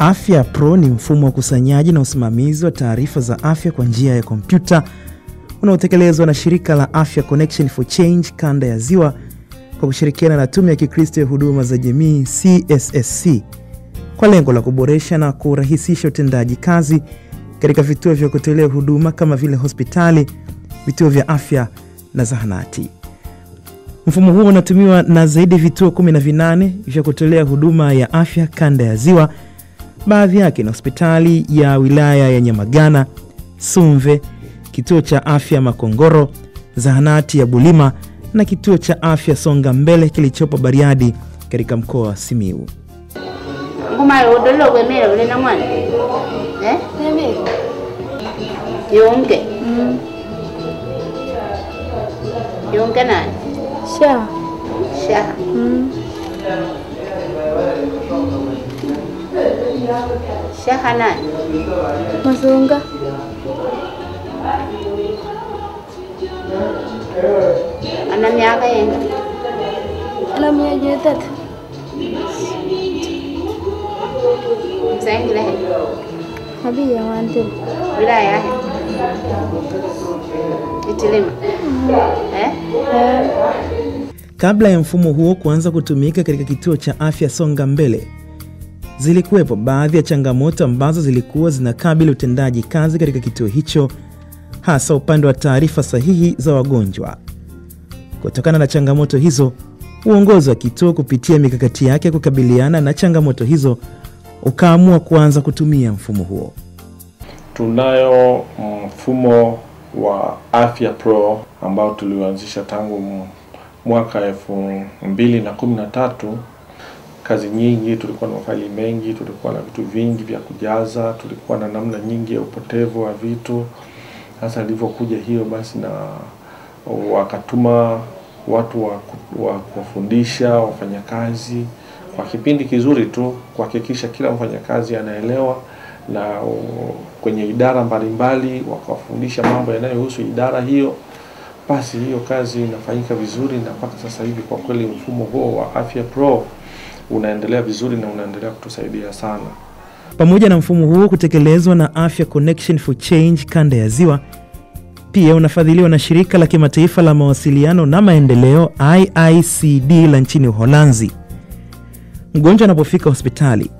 Afya Pro ni mfumo wa kusanyaji na usimamizi wa taarifa za afya kwa njia ya kompyuta unaotekelezwa na shirika la Afya Connection for Change kanda ya Ziwa kwa kushirikiana na Tume ya Kikristo ya Huduma za Jamii CSSC kwa lengo la kuboresha na kurahisisha utendaji kazi katika vituo vya kutolea huduma kama vile hospitali, vituo vya afya na zahanati. Mfumo huu unatumiwa na zaidi vituo 18 vya kutolea huduma ya afya kanda ya Ziwa, baadhi yake na hospitali ya wilaya ya Nyamagana, Sumve, kituo cha afya Makongoro, zahanati ya Bulima na kituo cha afya Songa Mbele kilichopo Bariadi katika mkoa wa Simiyu. Ngoma udolo gwemera ule na mwana. Yonge. Yonge nani? Sha. Shaha nani? Mazunga. Ana miaka yenga? Ana miaka 3. Mzangi lahe? Habia wante. Wilaya yahe? Itilima? Kabla ya mfumo huo kuanza kutumika katika kituo cha afya Songa Mbele, zilikuwepo baadhi ya changamoto ambazo zilikuwa zinakabili utendaji kazi katika kituo hicho, hasa upande wa taarifa sahihi za wagonjwa. Kutokana na changamoto hizo, uongozi wa kituo kupitia mikakati yake kukabiliana na changamoto hizo ukaamua kuanza kutumia mfumo huo. Tunayo mfumo wa Afya Pro ambao tulianzisha tangu mwaka 2013. Kazi nyingi, tulikuwa na mafaili mengi, tulikuwa na vitu vingi vya kujaza, tulikuwa na namna nyingi ya upotevu wa vitu. Sasa ilivyokuja hiyo basi na wakatuma watu wa kufundisha wafanyakazi kwa kipindi kizuri tu kuhakikisha kila mfanyakazi anaelewa, na kwenye idara mbalimbali wakawafundisha mambo yanayohusu idara hiyo. Basi hiyo kazi inafanyika vizuri, na mpaka sasa hivi kwa kweli mfumo huo wa Afya Pro unaendelea vizuri na unaendelea kutusaidia sana. Pamoja na mfumo huo kutekelezwa na Afya Connection for Change kanda ya Ziwa, pia unafadhiliwa na shirika la kimataifa la mawasiliano na maendeleo IICD la nchini Uholanzi. Mgonjwa anapofika hospitali,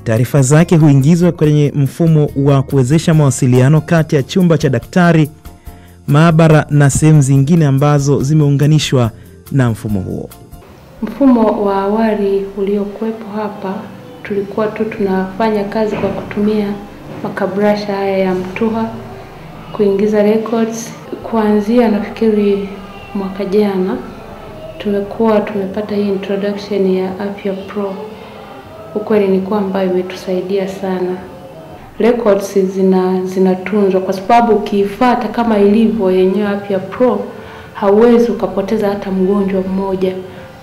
taarifa zake huingizwa kwenye mfumo wa kuwezesha mawasiliano kati ya chumba cha daktari, maabara na sehemu zingine ambazo zimeunganishwa na mfumo huo. Mfumo wa awali uliokuwepo hapa, tulikuwa tu tunafanya kazi kwa kutumia makabrasha haya ya mtuha kuingiza records. Kuanzia nafikiri mwaka jana tumepata hii introduction ya Afya Pro. Ukweli ni kwamba imetusaidia sana. Records zinatunzwa kwa sababu ukiifuata kama ilivyo yenyewe Afya Pro, hauwezi ukapoteza hata mgonjwa mmoja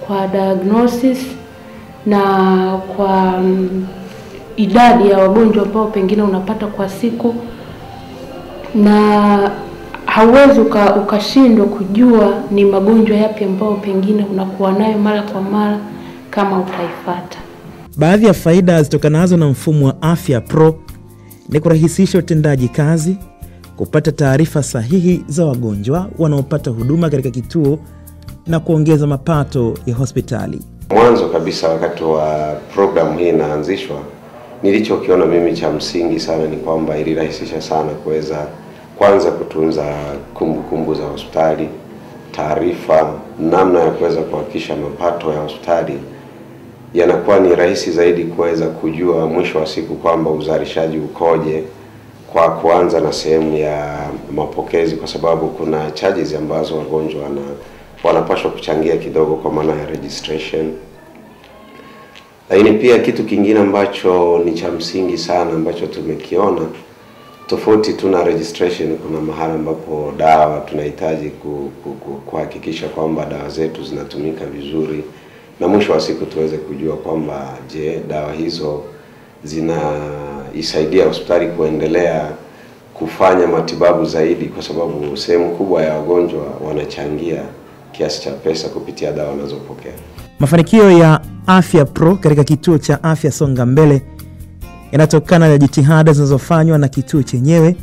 kwa diagnosis na kwa idadi ya wagonjwa ambao pengine unapata kwa siku, na hauwezi ukashindwa kujua ni magonjwa yapi ambao pengine unakuwa nayo mara kwa mara kama utaifuata. Baadhi ya faida zitokanazo na mfumo wa Afya Pro ni kurahisisha utendaji kazi, kupata taarifa sahihi za wagonjwa wanaopata huduma katika kituo na kuongeza mapato ya hospitali. Mwanzo kabisa wakati wa programu hii inaanzishwa, nilichokiona mimi cha msingi sana ni kwamba ilirahisisha sana kuweza kwanza kutunza kumbukumbu za hospitali, taarifa, namna ya kuweza kuhakikisha mapato ya hospitali yanakuwa ni rahisi zaidi kuweza kujua mwisho wa siku kwamba uzalishaji ukoje, kwa kuanza na sehemu ya mapokezi, kwa sababu kuna charges ambazo wagonjwa wanapaswa kuchangia kidogo kwa maana ya registration. Lakini pia kitu kingine ambacho ni cha msingi sana ambacho tumekiona, tofauti tuna registration, kuna mahali ambapo dawa tunahitaji kuhakikisha kwamba dawa zetu zinatumika vizuri, na mwisho wa siku tuweze kujua kwamba je, dawa hizo zinaisaidia hospitali kuendelea kufanya matibabu zaidi, kwa sababu sehemu kubwa ya wagonjwa wanachangia kiasi cha pesa kupitia dawa wanazopokea. Mafanikio ya Afya Pro katika kituo cha afya Songa Mbele yanatokana na jitihada zinazofanywa na kituo chenyewe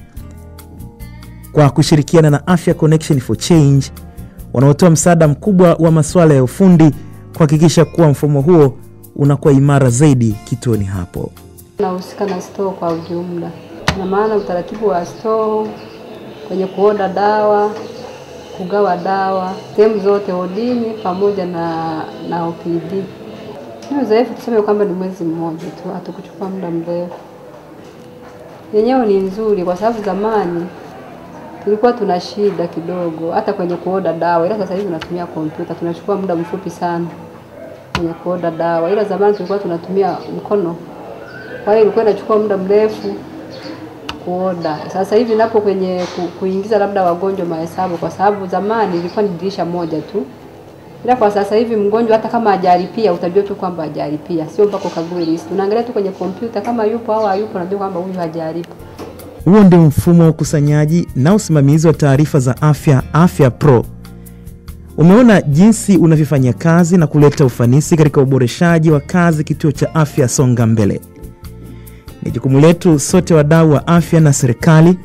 kwa kushirikiana na Afya Connection for Change, wanaotoa msaada mkubwa wa masuala ya ufundi kuhakikisha kuwa mfumo huo unakuwa imara zaidi kituoni hapo. Nahusika na store kwa ujumla. Na maana utaratibu wa store kwenye kuoda dawa, kugawa dawa, sehemu zote odini pamoja na OPD. Ni uzoefu tuseme kwamba ni mwezi mmoja tu, hatukuchukua muda mrefu. Yenyewe ni nzuri kwa sababu zamani tulikuwa tuna shida kidogo hata kwenye kuoda dawa, ila sasa hivi tunatumia kompyuta, tunachukua muda mfupi sana kwenye kuoda dawa. Ila zamani tulikuwa tunatumia mkono, kwa hiyo ilikuwa inachukua muda mrefu kuoda. Sasa hivi napo kwenye kuingiza labda wagonjwa mahesabu, kwa sababu zamani ilikuwa ni dirisha moja tu. Ila kwa sasa hivi mgonjwa hata kama hajalipia utajua tu kwamba hajalipia, sio mpaka ukague list. Unaangalia tu kwenye kompyuta kama yupo au hayupo, unajua kwamba huyu hajalipa. Huo ndio mfumo wa ukusanyaji na usimamizi wa taarifa za afya, Afya Pro. Umeona jinsi unavyofanya kazi na kuleta ufanisi katika uboreshaji wa kazi kituo cha afya Songa Mbele. Ni jukumu letu sote wadau wa afya na serikali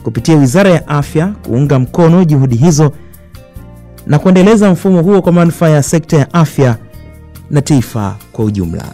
kupitia Wizara ya Afya kuunga mkono juhudi hizo na kuendeleza mfumo huo kwa manufaa ya sekta ya afya na taifa kwa ujumla.